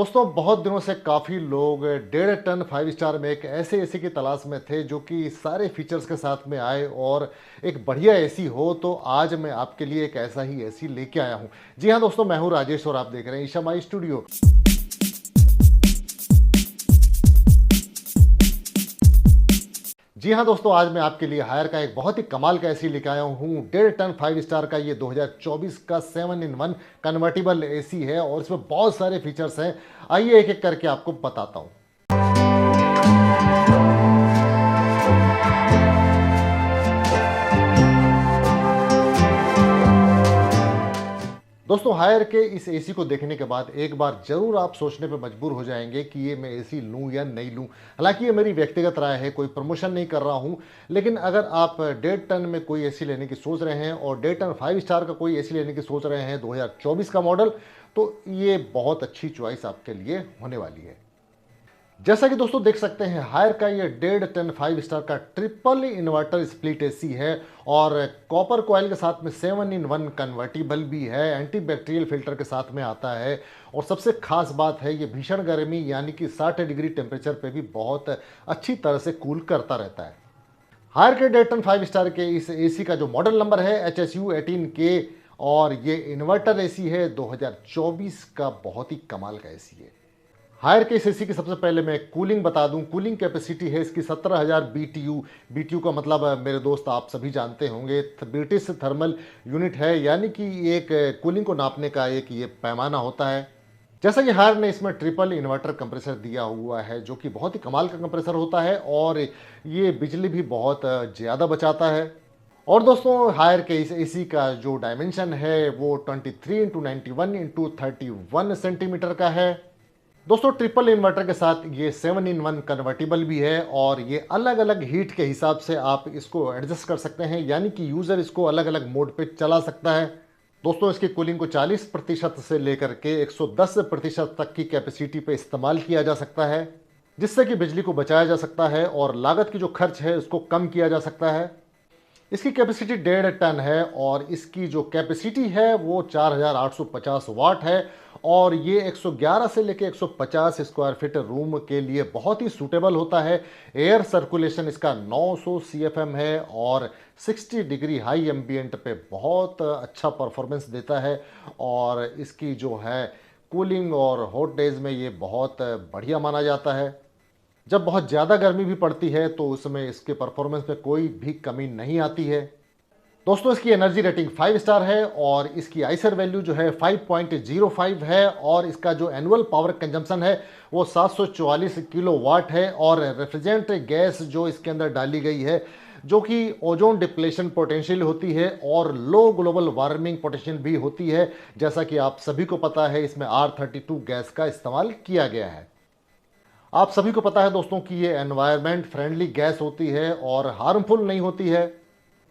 दोस्तों बहुत दिनों से काफ़ी लोग 1.5 टन 5 स्टार में एक ऐसे एसी की तलाश में थे जो कि सारे फीचर्स के साथ में आए और एक बढ़िया एसी हो। तो आज मैं आपके लिए एक ऐसा ही एसी लेके आया हूं। जी हां दोस्तों, मैं हूं राजेश और आप देख रहे हैं ईशा माई स्टूडियो। जी हाँ दोस्तों, आज मैं आपके लिए हायर का एक बहुत ही कमाल का एसी लेके आया हूँ। 1.5 टन 5 स्टार का ये 2024 का 7-in-1 कन्वर्टेबल एसी है और इसमें बहुत सारे फीचर्स हैं। आइए एक एक करके आपको बताता हूँ। दोस्तों हायर के इस एसी को देखने के बाद एक बार जरूर आप सोचने पे मजबूर हो जाएंगे कि ये मैं एसी लूं या नहीं लूं। हालांकि ये मेरी व्यक्तिगत राय है, कोई प्रमोशन नहीं कर रहा हूं। लेकिन अगर आप 1.5 टन में कोई एसी लेने की सोच रहे हैं और 1.5 टन 5 स्टार का कोई एसी लेने की सोच रहे हैं 2024 का मॉडल, तो ये बहुत अच्छी चॉइस आपके लिए होने वाली है। जैसा कि दोस्तों देख सकते हैं, हायर का ये 1.5 टन 5 स्टार का ट्रिपल इन्वर्टर स्प्लिट एसी है और कॉपर कॉइल के साथ में 7-in-1 कन्वर्टिबल भी है। एंटी बैक्टीरियल फिल्टर के साथ में आता है और सबसे खास बात है ये भीषण गर्मी यानी कि 60 डिग्री टेम्परेचर पे भी बहुत अच्छी तरह से कूल करता रहता है। हायर के 1.5 टन 5 स्टार के इस एसी का जो मॉडल नंबर है HSU18K और ये इन्वर्टर एसी है 2024 का। बहुत ही कमाल का एसी है। हायर के इस एसी की सबसे पहले मैं कूलिंग बता दूं। कूलिंग कैपेसिटी है इसकी 17,000 BTU। BTU का मतलब मेरे दोस्त आप सभी जानते होंगे, ब्रिटिश थर्मल यूनिट है, यानी कि एक कूलिंग को नापने का एक ये पैमाना होता है। जैसा कि हायर ने इसमें ट्रिपल इन्वर्टर कंप्रेसर दिया हुआ है जो कि बहुत ही कमाल का कंप्रेसर होता है और ये बिजली भी बहुत ज़्यादा बचाता है। और दोस्तों हायर के इस एसी का जो डायमेंशन है वो 23x91x31 सेंटीमीटर का है। दोस्तों ट्रिपल इन्वर्टर के साथ ये 7-in-1 कन्वर्टेबल भी है और ये अलग अलग हीट के हिसाब से आप इसको एडजस्ट कर सकते हैं, यानी कि यूज़र इसको अलग अलग मोड पे चला सकता है। दोस्तों इसकी कूलिंग को 40% से लेकर के 110% तक की कैपेसिटी पे इस्तेमाल किया जा सकता है, जिससे कि बिजली को बचाया जा सकता है और लागत की जो खर्च है उसको कम किया जा सकता है। इसकी कैपेसिटी 1.5 टन है और इसकी जो कैपेसिटी है वो 4850 वाट है और ये 111 से लेके 150 स्क्वायर फीट रूम के लिए बहुत ही सूटेबल होता है। एयर सर्कुलेशन इसका 900 CFM है और 60 डिग्री हाई एम्बियंट पे बहुत अच्छा परफॉर्मेंस देता है और इसकी जो है कूलिंग और हॉट डेज में ये बहुत बढ़िया माना जाता है। जब बहुत ज़्यादा गर्मी भी पड़ती है तो उसमें इसके परफॉर्मेंस में कोई भी कमी नहीं आती है। दोस्तों इसकी एनर्जी रेटिंग 5 स्टार है और इसकी आईसर वैल्यू जो है 5.05 है और इसका जो एनुअल पावर कंजम्पशन है वो 744 किलोवाट है और रेफ्रिजरेंट गैस जो इसके अंदर डाली गई है जो कि ओजोन डिप्लेशन पोटेंशियल होती है और लो ग्लोबल वार्मिंग पोटेंशियल भी होती है। जैसा कि आप सभी को पता है इसमें R32 गैस का इस्तेमाल किया गया है। आप सभी को पता है दोस्तों कि ये एनवायरनमेंट फ्रेंडली गैस होती है और हार्मफुल नहीं होती है।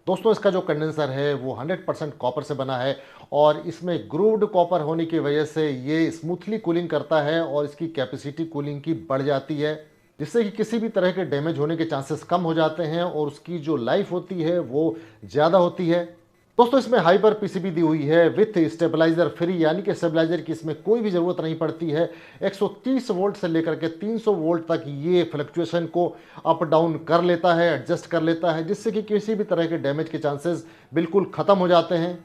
दोस्तों इसका जो कंडेंसर है वो 100% कॉपर से बना है और इसमें ग्रूव्ड कॉपर होने की वजह से ये स्मूथली कूलिंग करता है और इसकी कैपेसिटी कूलिंग की बढ़ जाती है, जिससे कि किसी भी तरह के डैमेज होने के चांसेस कम हो जाते हैं और उसकी जो लाइफ होती है वो ज़्यादा होती है। दोस्तों इसमें हाइपर पीसीबी दी हुई है विथ स्टेबलाइजर फ्री, यानी कि स्टेबलाइजर की इसमें कोई भी ज़रूरत नहीं पड़ती है। 130 वोल्ट से लेकर के 300 वोल्ट तक ये फ्लक्चुएशन को अप डाउन कर लेता है, एडजस्ट कर लेता है, जिससे कि किसी भी तरह के डैमेज के चांसेस बिल्कुल ख़त्म हो जाते हैं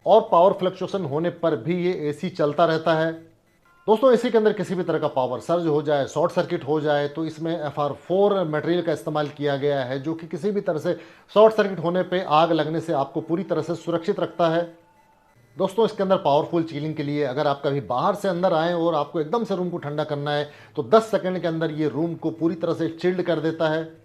और पावर फ्लक्चुएशन होने पर भी ये एसी चलता रहता है। दोस्तों एसी के अंदर किसी भी तरह का पावर सर्ज हो जाए, शॉर्ट सर्किट हो जाए, तो इसमें FR4 मटेरियल का इस्तेमाल किया गया है जो कि किसी भी तरह से शॉर्ट सर्किट होने पे आग लगने से आपको पूरी तरह से सुरक्षित रखता है। दोस्तों इसके अंदर पावरफुल चिलिंग के लिए अगर आप कभी बाहर से अंदर आएँ और आपको एकदम से रूम को ठंडा करना है तो 10 सेकंड के अंदर ये रूम को पूरी तरह से चिल्ड कर देता है।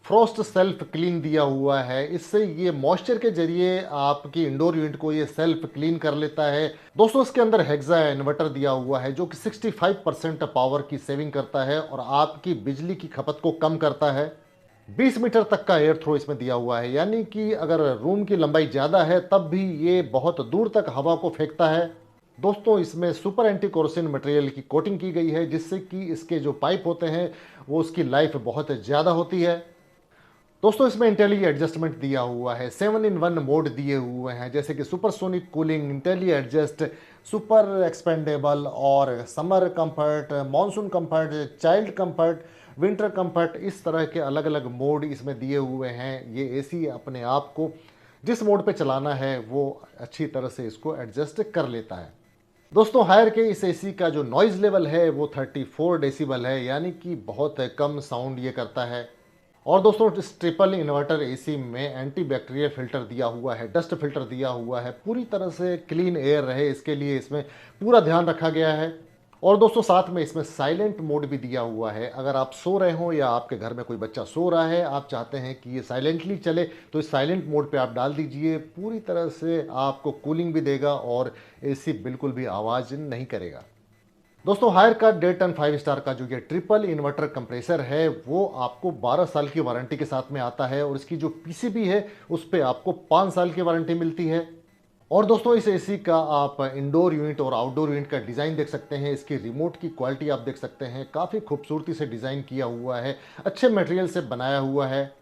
फ्रोस्ट सेल्फ क्लीन दिया हुआ है, इससे ये मॉइस्चर के जरिए आपकी इंडोर यूनिट को ये सेल्फ क्लीन कर लेता है। दोस्तों इसके अंदर हेक्सा इन्वर्टर दिया हुआ है जो कि 65% पावर की सेविंग करता है और आपकी बिजली की खपत को कम करता है। 20 मीटर तक का एयर थ्रो इसमें दिया हुआ है, यानी कि अगर रूम की लंबाई ज़्यादा है तब भी ये बहुत दूर तक हवा को फेंकता है। दोस्तों इसमें सुपर एंटी कोरोसिन मटेरियल की कोटिंग की गई है जिससे कि इसके जो पाइप होते हैं वो उसकी लाइफ बहुत ज़्यादा होती है। दोस्तों इसमें इंटेली एडजस्टमेंट दिया हुआ है, 7-in-1 मोड दिए हुए हैं, जैसे कि supersonic cooling, intelli adjust, super expendable और summer comfort, monsoon comfort, child comfort, winter comfort, इस तरह के अलग अलग मोड इसमें दिए हुए हैं। ये एसी अपने आप को जिस मोड पे चलाना है वो अच्छी तरह से इसको एडजस्ट कर लेता है। दोस्तों हायर के इस एसी का जो नॉइज़ लेवल है वो 34 डेसिबल है, यानी कि बहुत कम साउंड ये करता है। और दोस्तों इस ट्रिपल इन्वर्टर एसी में एंटी बैक्टीरियल फिल्टर दिया हुआ है, डस्ट फिल्टर दिया हुआ है, पूरी तरह से क्लीन एयर रहे इसके लिए इसमें पूरा ध्यान रखा गया है। और दोस्तों साथ में इसमें साइलेंट मोड भी दिया हुआ है। अगर आप सो रहे हो या आपके घर में कोई बच्चा सो रहा है, आप चाहते हैं कि ये साइलेंटली चले, तो इस साइलेंट मोड पे आप डाल दीजिए, पूरी तरह से आपको कूलिंग भी देगा और एसी बिल्कुल भी आवाज़ नहीं करेगा। दोस्तों हायर का 1.5 5 स्टार का जो ये ट्रिपल इन्वर्टर कंप्रेसर है वो आपको 12 साल की वारंटी के साथ में आता है, और इसकी जो पीसीबी है उस पर आपको 5 साल की वारंटी मिलती है। और दोस्तों इस एसी का आप इंडोर यूनिट और आउटडोर यूनिट का डिज़ाइन देख सकते हैं, इसकी रिमोट की क्वालिटी आप देख सकते हैं, काफ़ी खूबसूरती से डिज़ाइन किया हुआ है, अच्छे मटेरियल से बनाया हुआ है।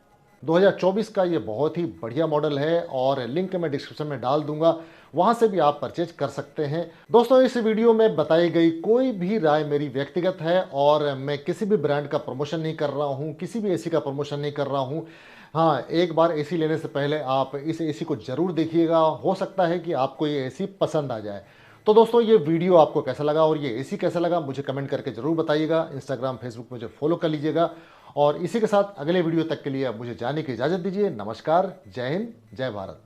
2024 का ये बहुत ही बढ़िया मॉडल है और लिंक मैं डिस्क्रिप्शन में डाल दूंगा, वहां से भी आप परचेज कर सकते हैं। दोस्तों इस वीडियो में बताई गई कोई भी राय मेरी व्यक्तिगत है और मैं किसी भी ब्रांड का प्रमोशन नहीं कर रहा हूं, किसी भी एसी का प्रमोशन नहीं कर रहा हूं। हाँ, एक बार एसी लेने से पहले आप इस एसी को जरूर देखिएगा, हो सकता है कि आपको ये एसी पसंद आ जाए। तो दोस्तों ये वीडियो आपको कैसा लगा और ये एसी कैसा लगा मुझे कमेंट करके जरूर बताइएगा। इंस्टाग्राम फेसबुक मुझे फॉलो कर लीजिएगा, और इसी के साथ अगले वीडियो तक के लिए अब मुझे जाने की इजाज़त दीजिए। नमस्कार, जय हिंद, जय भारत।